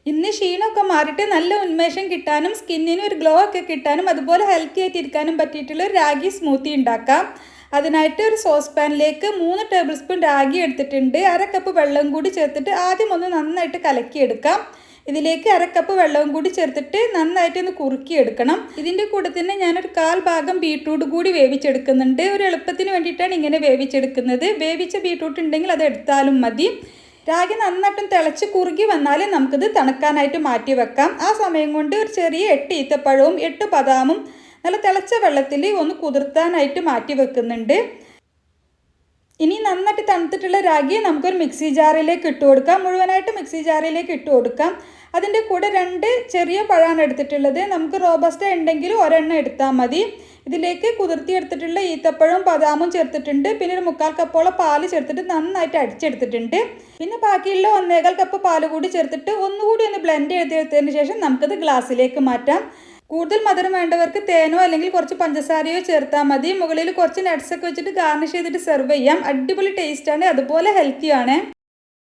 ഇന്ന് ക്ഷീണമൊക്കെ മാറിയിട്ട് നല്ല ഉന്മേഷം കിട്ടാനും സ്കിന്നിന് ഒരു ഗ്ലോ ഒക്കെ കിട്ടാനും അതുപോലെ ഹെൽത്തി ആയിട്ട് ഇരിക്കാനും പറ്റിയിട്ടുള്ള ഒരു രാഗി സ്മൂത്തി ഉണ്ടാക്കാം. അതിനായിട്ട് ഒരു സോസ് പാനിലേക്ക് 3 ടേബിൾ സ്പൂൺ രാഗി എടുത്തിട്ടുണ്ട്. 1/2 കപ്പ് വെള്ളം കൂടി ചേർത്തിട്ട് ആദ്യം ഒന്ന് നന്നായിട്ട് കലക്കിയെടുക്കാം. ഇതിലേക്ക് 1/2 കപ്പ് വെള്ളവും കൂടി ചേർത്തിട്ട് നന്നായിട്ട് ഒന്ന് കുറുക്കിയെടുക്കണം. ഇതിൻ്റെ കൂടെ തന്നെ ഞാനൊരു 1/4 ഭാഗം ബീട്രൂട്ട് കൂടി വേവിച്ചെടുക്കുന്നുണ്ട്. ഒരു എളുപ്പത്തിന് വേണ്ടിയിട്ടാണ് ഇങ്ങനെ വേവിച്ചെടുക്കുന്നത്. വേവിച്ച ബീട്രൂട്ട് ഉണ്ടെങ്കിൽ അത് എടുത്താലും മതി. രാഗി നന്നായിട്ടും തിളച്ച് കുറുകി വന്നാൽ നമുക്കിത് തണുക്കാനായിട്ട് മാറ്റി വെക്കാം. ആ സമയം കൊണ്ട് ഒരു ചെറിയ 8 ഈത്തപ്പഴവും 8 ബദാമും നല്ല തിളച്ച വെള്ളത്തിൽ ഒന്ന് കുതിർത്താനായിട്ട് മാറ്റി വെക്കുന്നുണ്ട്. ഇനി നന്നായിട്ട് തണുത്തിട്ടുള്ള രാഗി നമുക്കൊരു മിക്സി ജാറിലേക്ക് ഇട്ട് കൊടുക്കാം. മുഴുവനായിട്ട് മിക്സി ജാറിലേക്ക് ഇട്ട് കൊടുക്കാം. അതിൻ്റെ കൂടെ 2 ചെറിയ പഴമാണ് എടുത്തിട്ടുള്ളത്. നമുക്ക് റോബസ്റ്റ ഉണ്ടെങ്കിൽ ഒരെണ്ണം എടുത്താൽ മതി. ഇതിലേക്ക് കുതിർത്തിയെടുത്തിട്ടുള്ള ഈത്തപ്പഴവും ബദാമും ചേർത്തിട്ടുണ്ട്. പിന്നെ ഒരു 3/4 കപ്പോളം പാല് ചേർത്തിട്ട് നന്നായിട്ട് അടിച്ചെടുത്തിട്ടുണ്ട്. പിന്നെ ബാക്കിയുള്ള 1/4 കപ്പ് പാല് കൂടി ചേർത്തിട്ട് ഒന്നുകൂടി ഒന്ന് ബ്ലെൻഡ് ചെയ്തെടുത്തതിന് ശേഷം നമുക്കത് ഗ്ലാസ്സിലേക്ക് മാറ്റാം. കൂടുതൽ മധുരം വേണ്ടവർക്ക് തേനോ അല്ലെങ്കിൽ കുറച്ച് പഞ്ചസാരയോ ചേർത്താൽ മതി. മുകളിൽ കുറച്ച് നട്ട്സൊക്കെ വെച്ചിട്ട് ഗാർണിഷ് ചെയ്തിട്ട് സെർവ് ചെയ്യാം. അടിപൊളി ടേസ്റ്റാണ്, അതുപോലെ ഹെൽത്തിയാണ്.